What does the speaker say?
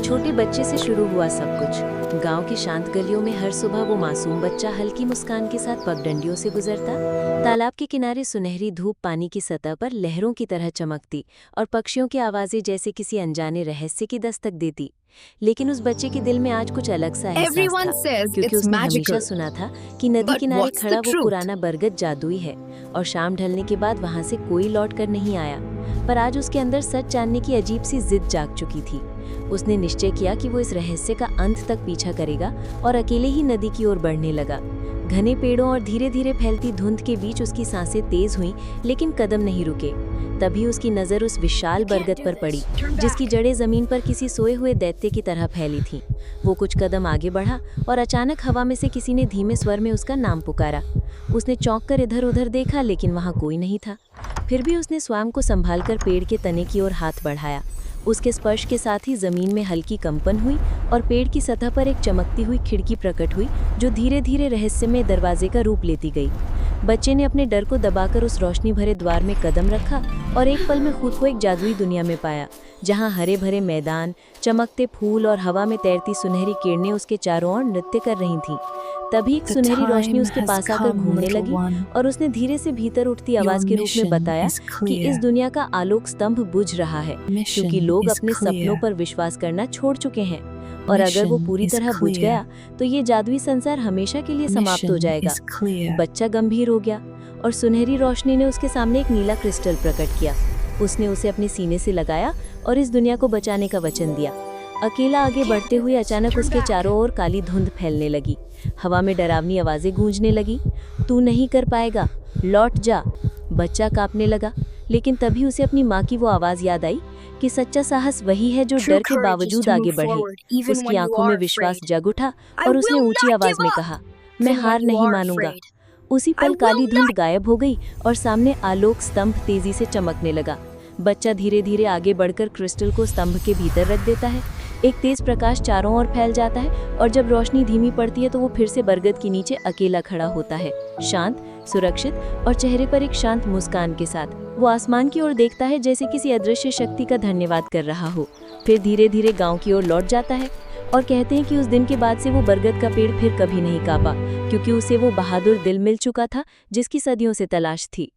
छोटे बच्चे से शुरू हुआ सब कुछ। गांव की शांत गलियों में हर सुबह वो मासूम बच्चा हल्की मुस्कान के साथ पगडंडियों से गुजरता। तालाब के किनारे सुनहरी धूप पानी की सतह पर लहरों की तरह चमकती और पक्षियों की आवाजें जैसे किसी अनजाने रहस्य की दस्तक देती। लेकिन उस बच्चे के दिल में आज कुछ अलग सा एहसास Everyone था, says क्योंकि it's उसने magical. हमेशा सुना था कि नदी But किनारे what's the खड़ा वो truth? पुराना बरगद जादुई है और शाम ढलने के बाद वहां से कोई लौट कर नहीं आया। पर आज उसके अंदर सच जानने की अजीब सी जिद जाग चुकी थी। उसने निश्चय किया कि वो इस रहस्य का अंत तक पीछा करेगा और अकेले ही नदी की ओर बढ़ने लगा। घने पेड़ों और धीरे धीरे फैलती धुंध के बीच उसकी सांसें तेज हुईं, लेकिन कदम नहीं रुके। तभी उसकी नज़र उस विशाल बरगद पर पड़ी, जिसकी जड़ें जमीन पर किसी सोए हुए दैत्य की तरह फैली थीं। वो कुछ कदम आगे बढ़ा और अचानक हवा में से किसी ने धीमे स्वर में उसका नाम पुकारा। उसने चौंक कर इधर उधर देखा, लेकिन वहाँ कोई नहीं था। फिर भी उसने स्वयं को संभालकर पेड़ के तने की ओर हाथ बढ़ाया। उसके स्पर्श के साथ ही जमीन में हल्की कंपन हुई और पेड़ की सतह पर एक चमकती हुई खिड़की प्रकट हुई, जो धीरे धीरे रहस्यमय दरवाजे का रूप लेती गई। बच्चे ने अपने डर को दबाकर उस रोशनी भरे द्वार में कदम रखा और एक पल में खुद को एक जादुई दुनिया में पाया, जहां हरे भरे मैदान, चमकते फूल और हवा में तैरती सुनहरी किरणें उसके चारों ओर नृत्य कर रही थीं। तभी एक सुनहरी रोशनी उसके पास आकर घूमने लगी और उसने धीरे से भीतर उठती आवाज के रूप में बताया कि इस दुनिया का आलोक स्तंभ बुझ रहा है, क्योंकि लोग अपने सपनों पर विश्वास करना छोड़ चुके हैं। और अगर वो पूरी तरह बुझ गया तो ये जादुई संसार हमेशा के लिए समाप्त हो जाएगा। बच्चा गंभीर हो गया और सुनहरी रोशनी ने उसके सामने एक नीला क्रिस्टल प्रकट किया। उसने उसे अपने सीने से लगाया और इस दुनिया को बचाने का वचन दिया। अकेला आगे बढ़ते हुए अचानक उसके चारों ओर काली धुंध फैलने लगी। हवा में डरावनी आवाजें गूंजने लगी। तू नहीं कर पाएगा, लौट जा। बच्चा कांपने लगा, लेकिन तभी उसे अपनी माँ की वो आवाज याद आई कि सच्चा साहस वही है जो डर के बावजूद आगे बढ़े। उसकी आंखों में विश्वास जग उठा और उसने ऊंची आवाज में कहा, मैं हार नहीं मानूंगा। उसी पल काली धुंध गायब हो गई और सामने आलोक स्तंभ तेजी से चमकने लगा। बच्चा धीरे धीरे आगे बढ़कर क्रिस्टल को स्तंभ के भीतर रख देता है। एक तेज प्रकाश चारों ओर फैल जाता है और जब रोशनी धीमी पड़ती है तो वो फिर से बरगद के नीचे अकेला खड़ा होता है, शांत, सुरक्षित और चेहरे पर एक शांत मुस्कान के साथ। वो आसमान की ओर देखता है जैसे किसी अदृश्य शक्ति का धन्यवाद कर रहा हो। फिर धीरे धीरे गांव की ओर लौट जाता है और कहते हैं कि उस दिन के बाद से वो बरगद का पेड़ फिर कभी नहीं कापा, क्योंकि उसे वो बहादुर दिल मिल चुका था जिसकी सदियों से तलाश थी।